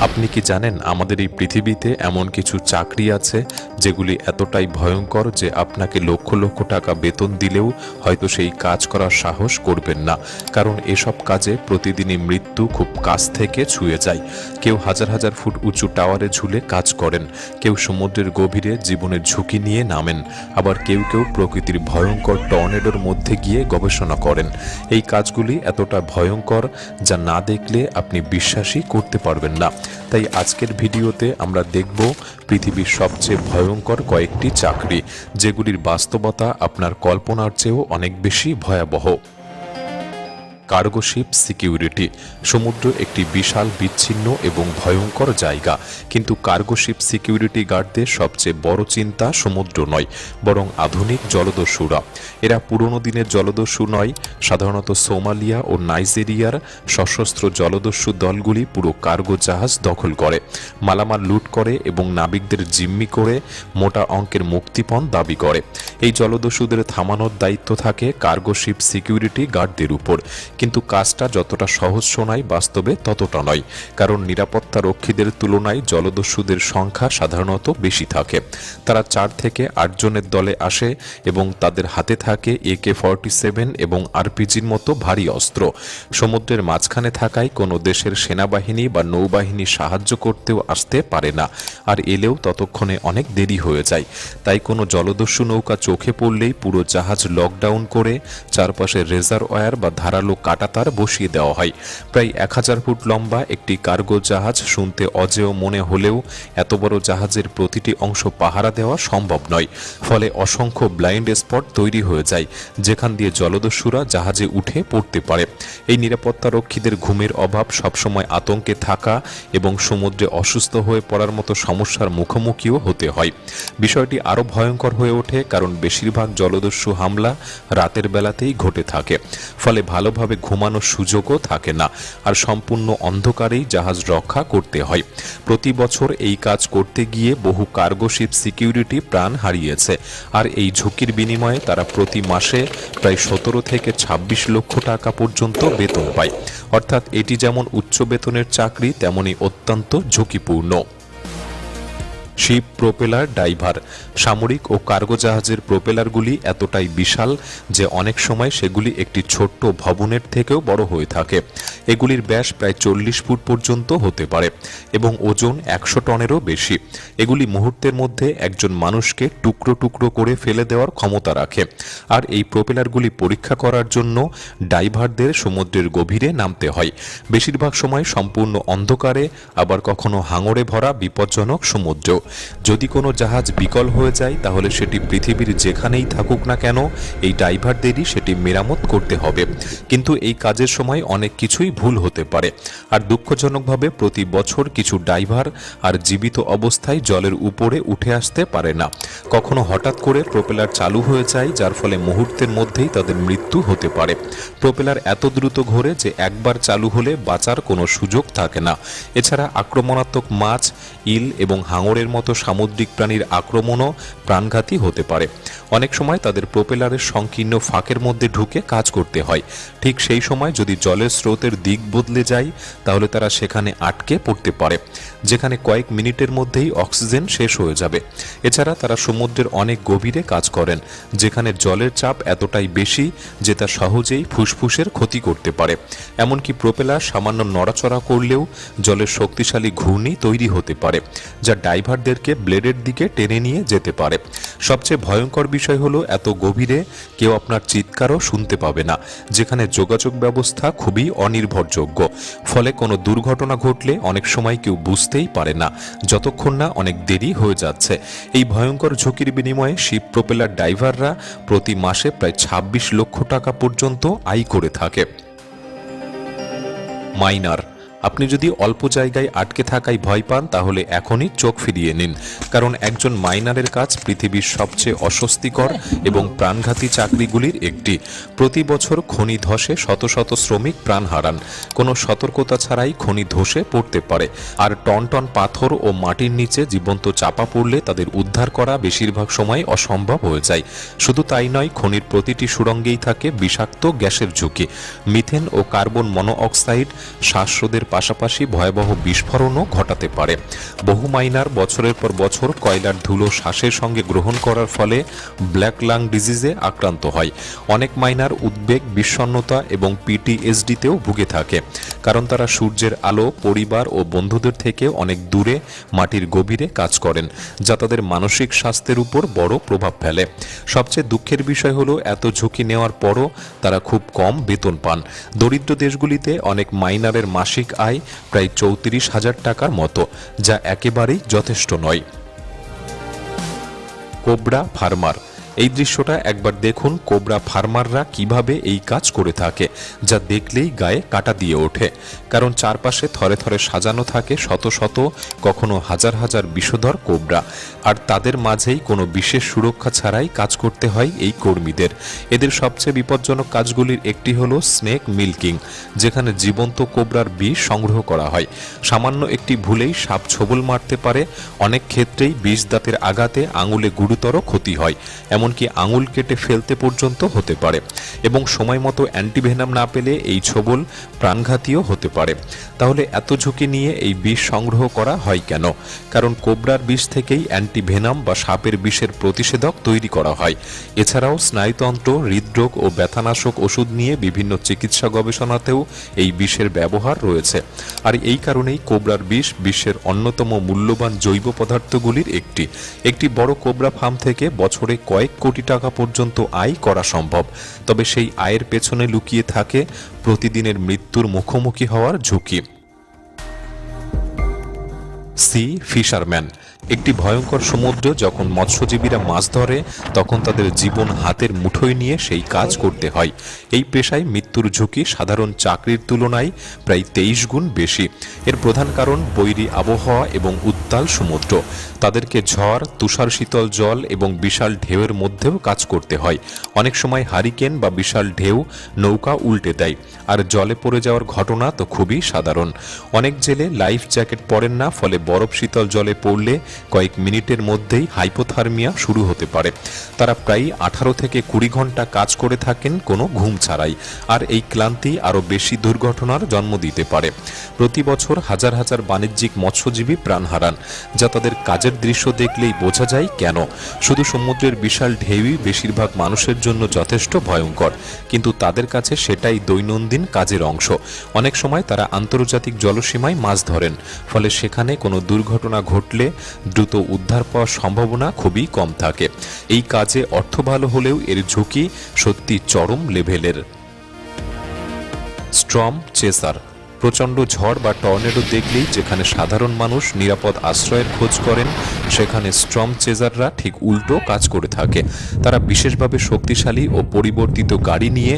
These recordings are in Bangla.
আপনি কি জানেন আমাদের এই পৃথিবীতে এমন কিছু চাকরি আছে যেগুলি এতটাই ভয়ঙ্কর যে আপনাকে লক্ষ লক্ষ টাকা বেতন দিলেও হয়তো সেই কাজ করার সাহস করবেন না, কারণ এসব কাজে প্রতিদিনই মৃত্যু খুব কাছ থেকে ছুঁয়ে যায়। কেউ হাজার হাজার ফুট উঁচু টাওয়ারে ঝুলে কাজ করেন, কেউ সমুদ্রের গভীরে জীবনের ঝুঁকি নিয়ে নামেন, আবার কেউ কেউ প্রকৃতির ভয়ঙ্কর টর্নেডোর মধ্যে গিয়ে গবেষণা করেন। এই কাজগুলি এতটা ভয়ঙ্কর যা না দেখলে আপনি বিশ্বাসই করতে পারবেন না। তাই আজকের ভিডিওতে আমরা দেখব পৃথিবীর সবচেয়ে ভয়ঙ্কর কয়েকটি চাকরি, যেগুলির বাস্তবতা আপনার কল্পনার চেয়েও অনেক বেশি ভয়াবহ। Cargo sheep security. সমুদ্র একটি বিশাল, বিচ্ছিন্ন এবং ভয়ঙ্কর জায়গা, কিন্তু কার্গো শিপ সিকিউরিটি গার্ডদের সবচেয়ে বড় চিন্তা সমুদ্র নয়, বরং আধুনিক জলদস্যুরা। এরা পুরনো দিনের জলদস্যু নয়। সাধারণত সোমালিয়া ও নাইজেরিয়ার সশস্ত্র জলদস্যু দলগুলি পুরো কার্গো জাহাজ দখল করে, মালামাল লুট করে এবং নাবিকদের জিম্মি করে মোটা অঙ্কের মুক্তিপণ দাবি করে। এই জলদস্যুদের থামানোর দায়িত্ব থাকে কার্গো শিপ সিকিউরিটি গার্ডদের উপর। কিন্তু কাজটা যতটা সহজ শোনায়, বাস্তবে ততটা নয়, কারণ নিরাপত্তা রক্ষীদের তুলনায় জলদস্যুদের সংখ্যা সাধারণত বেশি থাকে। তারা 4 থেকে 8 জনের দলে আসে এবং তাদের হাতে থাকে AK-47 এবং আরপিজির মতো ভারী অস্ত্র। সমুদ্রের মাঝখানে থাকায় কোনো দেশের সেনাবাহিনী বা নৌবাহিনী সাহায্য করতেও আসতে পারে না, আর এলেও ততক্ষণে অনেক দেরি হয়ে যায়। তাই কোনো জলদস্যু নৌকা চোখে পড়লেই পুরো জাহাজ লকডাউন করে চারপাশে রেজারওয়্যার বা ধারালো কাঁটাতার বসিয়ে দেওয়া হয়। প্রায় 1000 ফুট লম্বা একটি কার্গো জাহাজ শুনতে অজেয় মনে হলেও এত বড় জাহাজের প্রতিটি অংশ পাহারা দেওয়া সম্ভব নয়। ফলে অসংখ্য ব্লাইন্ড স্পট তৈরি হয়ে যায়, যেখান দিয়ে জলদস্যুরা জাহাজে উঠে পড়তে পারে। এই নিরাপত্তা রক্ষীদের ঘুমের অভাব, সবসময় আতঙ্কে থাকা এবং সমুদ্রে অসুস্থ হয়ে পড়ার মতো সমস্যার মুখোমুখিও হতে হয়। বিষয়টি আরও ভয়ঙ্কর হয়ে ওঠে কারণ বেশিরভাগ জলদস্যু হামলা রাতের বেলাতেই ঘটে থাকে, ফলে ভালোভাবে ঘুমানোর সুযোগও থাকে না, আর সম্পূর্ণ অন্ধকারেই জাহাজ রক্ষা করতে হয়। প্রতি বছর এই কাজ করতে গিয়ে বহু কার্গো শিপ সিকিউরিটি প্রাণ হারিয়েছে, আর এই ঝুঁকির বিনিময়ে তারা প্রতি মাসে প্রায় 17 থেকে 26 লক্ষ টাকা পর্যন্ত বেতন পায়। অর্থাৎ এটি যেমন উচ্চ বেতনের চাকরি, তেমনি অত্যন্ত ঝুঁকিপূর্ণ। Ship propeller diver. সামরিক ও কার্গো জাহাজের প্রোপেলারগুলি এতটাই বিশাল যে অনেক সময় সেগুলি একটি ছোট্ট ভবনের থেকেও বড় হয়ে থাকে। এগুলির ব্যাস প্রায় 40 ফুট পর্যন্ত হতে পারে এবং ওজন 100 টনেরও বেশি। এগুলি মুহূর্তের মধ্যে একজন মানুষকে টুকরো টুকরো করে ফেলে দেওয়ার ক্ষমতা রাখে। আর এই প্রোপেলারগুলি পরীক্ষা করার জন্য ডাইভারদের সমুদ্রের গভীরে নামতে হয়, বেশিরভাগ সময় সম্পূর্ণ অন্ধকারে, আবার কখনো হাঙরে ভরা বিপজ্জনক সমুদ্রেও। যদি কোনো জাহাজ বিকল হয়ে যায় তাহলে সেটি পৃথিবীর যেখানেই থাকুক না কেন এই ড্রাইভারদেরই সেটি মেরামত করতে হবে। কিন্তু এই কাজের সময় অনেক কিছুই ভুল হতে পারে, আর দুঃখজনকভাবে প্রতি বছর কিছু ড্রাইভার আর জীবিত অবস্থায় জলের উপরে উঠে আসতে পারে না। কখনো হঠাৎ করে প্রোপেলার চালু হয়ে যায়, যার ফলে মুহূর্তের মধ্যেই তাদের মৃত্যু হতে পারে। প্রোপেলার এত দ্রুত ঘোরে যে একবার চালু হলে বাঁচার কোনো সুযোগ থাকে না। এছাড়া আক্রমণাত্মক মাছ, ইল এবং হাঙরের মতো সামুদ্রিক প্রাণীর আক্রমণও প্রাণঘাতী হতে পারে। অনেক সময় তাদের প্রোপেলারের সংকীর্ণ ফাঁকের মধ্যে ঢুকে কাজ করতে হয়। ঠিক সেই সময় যদি জলের স্রোতের দিক বদলে যায় তাহলে তারা সেখানে আটকে পড়তে পারে, যেখানে কয়েক মিনিটের মধ্যেই অক্সিজেন শেষ হয়ে যাবে। এছাড়া তারা সমুদ্রের অনেক গভীরে কাজ করেন, যেখানে জলের চাপ এতটাই বেশি যে তা সহজেই ফুসফুসের ক্ষতি করতে পারে। এমনকি প্রোপেলার সামান্য নড়াচড়া করলেও জলের শক্তিশালী ঘূর্ণি তৈরি হতে পারে, যা ড্রাইভারদেরকে ব্লেডের দিকে টেনে নিয়ে যেতে পারে। সবচেয়ে ভয়ঙ্কর বিষয় হলো এত গভীরে কেউ আপনার চিৎকারও শুনতে পাবে না, যেখানে যোগাযোগ ব্যবস্থা খুবই অনির্ভরযোগ্য। ফলে কোনো দুর্ঘটনা ঘটলে অনেক সময় কেউ বুঝতেই পারে না, যতক্ষণ না অনেক দেরি হয়ে যাচ্ছে। এই ভয়ঙ্কর ঝুঁকির বিনিময়ে শিপ প্রোপেলার ড্রাইভাররা প্রতি মাসে প্রায় 26 লক্ষ টাকা পর্যন্ত আয় করে থাকে। মাইনার। আপনি যদি অল্প জায়গায় আটকে থাকায় ভয় পান তাহলে এখনই চোখ ফিরিয়ে নিন, কারণ একজন মাইনারের কাজ পৃথিবীর সবচেয়ে অস্বস্তিকর এবং প্রাণঘাতী চাকরিগুলির একটি। প্রতি বছর খনি ধসে শত শত শ্রমিক প্রাণ হারান। কোনো সতর্কতা ছাড়াই খনি ধসে পড়তে পারে, আর টন টন পাথর ও মাটির নিচে জীবন্ত চাপা পড়লে তাদের উদ্ধার করা বেশিরভাগ সময় অসম্ভব হয়ে যায়। শুধু তাই নয়, খনির প্রতিটি সুড়ঙ্গেই থাকে বিষাক্ত গ্যাসের ঝুঁকি। মিথেন ও কার্বন মনোঅক্সাইড শ্বাসরোধের পাশাপাশি ভয়াবহ বিস্ফোরণও ঘটাতে পারে। বহু মাইনার বছরের পর বছর কয়লার ধুলো শ্বাসের সঙ্গে গ্রহণ করার ফলে ব্ল্যাক লাং ডিজিজে আক্রান্ত হয়। অনেক মাইনার উদ্বেগ, বিষণ্ণতা এবং পিটিএসডিতেও ভুগে থাকে, কারণ তারা সূর্যের আলো, পরিবার ও বন্ধুদের থেকে অনেক দূরে মাটির গভীরে কাজ করেন, যা তাদের মানসিক স্বাস্থ্যের উপর বড় প্রভাব ফেলে। সবচেয়ে দুঃখের বিষয় হলো এত ঝুঁকি নেওয়ার পরও তারা খুব কম বেতন পান। দরিদ্র দেশগুলিতে অনেক মাইনারের মাসিক আয় প্রায় 34,000 টাকার মতো, যা একেবারেই যথেষ্ট নয়। Cobra farmer. এই দৃশ্যটা একবার দেখুন, কোবরা ফার্মাররা কিভাবে এই কাজ করে থাকে, যা দেখলেই গায়ে কাঁটা দিয়ে ওঠে। কারণ চারপাশে থরে থরে সাজানো থাকে শত শত, কখনো হাজার হাজার বিষধর কোবরা, আর তাদের মাঝেই কোনো বিশেষ সুরক্ষা ছাড়াই কাজ করতে হয় এই কর্মীদের। এদের সবচেয়ে বিপজ্জনক কাজগুলির একটি হলো স্নেক মিল্কিং, যেখানে জীবন্ত কোবরার বিষ সংগ্রহ করা হয়। সামান্য একটি ভুলেই সাপ ছোবল মারতে পারে। অনেক ক্ষেত্রেই বিষ দাঁতের আঘাতে আঙুলে গুরুতর ক্ষতি হয়, এমনকি আঙুল কেটে ফেলতে পর্যন্ত হতে পারে। এবং সময় মতো অ্যান্টিভেনাম না পেলে এই ছোবল প্রাণঘাতীও হতে পারে। তাহলে এত ঝুঁকি নিয়ে এই বিষ সংগ্রহ করা হয় কেন? কারণ কোবরার বিষ থেকেই অ্যান্টিভেনাম বা সাপের বিষের প্রতিষেধক তৈরি করা হয়। এছাড়াও স্নায়ুতন্ত্র, হৃদরোগ ও ব্যথানাশক ওষুধ নিয়ে বিভিন্ন চিকিৎসা গবেষণাতেও এই বিষের ব্যবহার রয়েছে। আর এই কারণেই কোবরার বিষ বিশ্বের অন্যতম মূল্যবান জৈব পদার্থগুলির একটি। একটি বড় কোবরা ফার্ম থেকে বছরে কয়েক কোটি টাকা পর্যন্ত আয় করা সম্ভব। তবে সেই আয়ের পেছনে লুকিয়ে থাকে প্রতিদিনের মৃত্যুর মুখোমুখি হওয়ার ঝুঁকি। Sea fisherman. একটি ভয়ঙ্কর সমুদ্র যখন মৎস্যজীবীরা মাছ ধরে, তখন তাদের জীবন হাতের মুঠোয় নিয়ে সেই কাজ করতে হয়। এই পেশায় মৃত্যুর ঝুঁকি সাধারণ চাকরির তুলনায় প্রায় 23 গুণ বেশি। এর প্রধান কারণ বৈরী আবহাওয়া এবং উত্তাল সমুদ্র। তাদেরকে ঝড়, তুষার শীতল জল এবং বিশাল ঢেউয়ের মধ্যেও কাজ করতে হয়। অনেক সময় হারিকেন বা বিশাল ঢেউ নৌকা উল্টে দেয়, আর জলে পড়ে যাওয়ার ঘটনা তো খুবই সাধারণ। অনেক জেলে লাইফ জ্যাকেট পরেন না, ফলে বরফ শীতল জলে পড়লে কয়েক মিনিটের মধ্যেই হাইপোথার্মিয়া শুরু হতে পারে। তারা প্রায় 18 থেকে 20 ঘন্টা কাজ করে থাকেন কোনো ঘুম ছাড়াই, আর এই ক্লান্তি আরও বেশি দুর্ঘটনার জন্ম দিতে পারে। প্রতি বছর হাজার হাজার বাণিজ্যিক মৎস্যজীবী প্রাণ হারান, যা তাদের কাজের দৃশ্য দেখলেই বোঝা যায় কেন। শুধু সমুদ্রের বিশাল ঢেউই বেশিরভাগ মানুষের জন্য যথেষ্ট ভয়ঙ্কর, কিন্তু তাদের কাছে সেটাই দৈনন্দিন কাজের অংশ। অনেক সময় তারা আন্তর্জাতিক জলসীমায় মাছ ধরেন, ফলে সেখানে কোনো দুর্ঘটনা ঘটলে দ্রুত উদ্ধার পাওয়ার সম্ভাবনা খুবই কম থাকে। এই কাজে অর্থ ভালো হলেও এর ঝুঁকি সত্যি চরম লেভেলের। Sturm chaser. প্রচণ্ড ঝড় বা টর্নেডো দেখলেই যেখানে সাধারণ মানুষ নিরাপদ আশ্রয়ের খোঁজ করেন, সেখানে স্টর্ম চেজাররা ঠিক উল্টো কাজ করে থাকে। তারা বিশেষভাবে শক্তিশালী ও পরিবর্তিত গাড়ি নিয়ে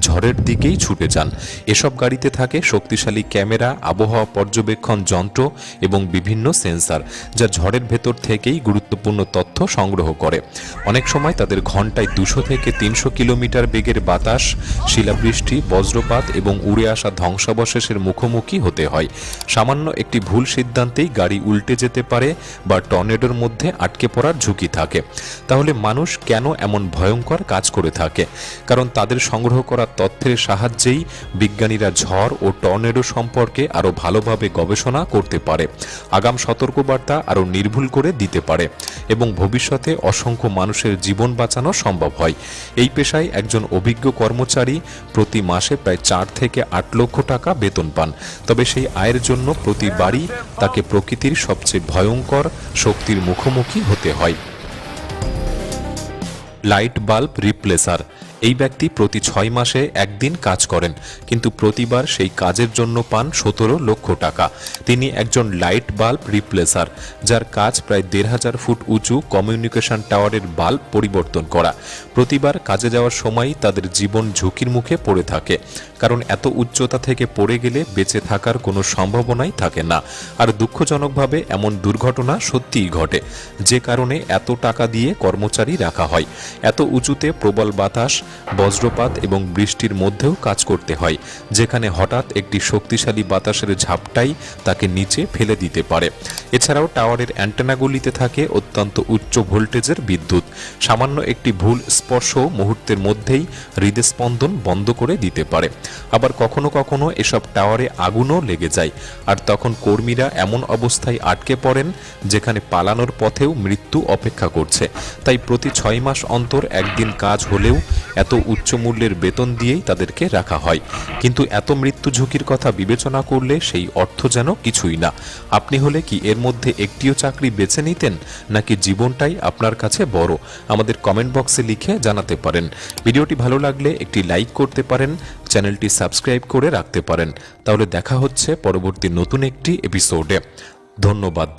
ঝড়ের দিকেই ছুটে যান। এসব গাড়িতে থাকে শক্তিশালী ক্যামেরা, আবহাওয়া পর্যবেক্ষণ যন্ত্র এবং বিভিন্ন সেন্সর, যা ঝড়ের ভেতর থেকেই গুরুত্বপূর্ণ তথ্য সংগ্রহ করে। অনেক সময় তাদের ঘন্টায় 200 থেকে 300 কিলোমিটার বেগের বাতাস, শিলাবৃষ্টি, বজ্রপাত এবং উড়ে আসা ধ্বংসাবশেষের মুখোমুখি হতে হয়। সামান্য একটি ভুল সিদ্ধান্তেই গাড়ি উল্টে যেতে পারে বা টর্নেডোর মধ্যে আটকে পড়ার ঝুঁকি থাকে। তাহলে মানুষ কেন এমন ভয়ঙ্কর কাজ করে থাকে? কারণ তাদের সংগ্রহ করা তথ্যের সাহায্যেই বিজ্ঞানীরা ঝড় ও টর্নেডো সম্পর্কে আরও ভালোভাবে গবেষণা করতে পারে, আগাম সতর্কবার্তা আরও নির্ভুল করে দিতে পারে এবং ভবিষ্যতে অসংখ্য মানুষের জীবন বাঁচানো সম্ভব হয়। এই পেশায় একজন অভিজ্ঞ কর্মচারী প্রতি মাসে প্রায় 4 থেকে 8 লক্ষ টাকা বেতন পান। তবে সেই আয়ের জন্য প্রতিবারই তাকে প্রকৃতির সবচেয়ে ভয়ঙ্কর শক্তির মুখোমুখি হতে হয়। Light bulb replacer. এই ব্যক্তি প্রতি 6 মাসে একদিন কাজ করেন, কিন্তু প্রতিবার সেই কাজের জন্য পান 17 লক্ষ টাকা। তিনি একজন লাইট বাল্ব রিপ্লেসার, যার কাজ প্রায় 1500 ফুট উঁচু কমিউনিকেশন টাওয়ারের বাল্ব পরিবর্তন করা। প্রতিবার কাজে যাওয়ার সময় তাদের জীবন ঝুঁকির মুখে পড়ে থাকে, কারণ এত উচ্চতা থেকে পড়ে গেলে বেঁচে থাকার কোনো সম্ভাবনাই থাকে না। আর দুঃখজনকভাবে এমন দুর্ঘটনা সত্যিই ঘটে, যে কারণে এত টাকা দিয়ে কর্মচারী রাখা হয়। এত উঁচুতে প্রবল বাতাস, বজ্রপাত এবং বৃষ্টির মধ্যেও কাজ করতে হয়, যেখানে হঠাৎ একটি শক্তিশালী বাতাসের ঝাপটাই তাকে নিচে ফেলে দিতে পারে। এছাড়াও টাওয়ারের অ্যান্টেনাগুলিতে থাকে অত্যন্ত উচ্চ ভোল্টেজের বিদ্যুৎ। সামান্য একটি ভুল স্পর্শ মুহূর্তের মধ্যেই হৃদস্পন্দন বন্ধ করে দিতে পারে। আবার কখনো কখনো এসব টাওয়ারে আগুনও লেগে যায়, আর তখন কর্মীরা এমন অবস্থায় আটকে পড়েন যেখানে পালানোর পথেও মৃত্যু অপেক্ষা করছে। তাই প্রতি 6 মাস অন্তর একদিন কাজ হলেও এত উচ্চ মূল্যের বেতন দিয়েই তাদেরকে রাখা হয়। কিন্তু এত মৃত্যু ঝুঁকির কথা বিবেচনা করলে সেই অর্থ যেন কিছুই না। আপনি হলে কি এর মধ্যে একটিও চাকরি বেছে নিতেন, নাকি জীবনটাই আপনার কাছে বড়? আমাদের কমেন্ট বক্সে লিখে জানাতে পারেন। ভিডিওটি ভালো লাগলে একটি লাইক করতে পারেন, চ্যানেলটি সাবস্ক্রাইব করে রাখতে পারেন। তাহলে দেখা হচ্ছে পরবর্তী নতুন একটি এপিসোডে। ধন্যবাদ।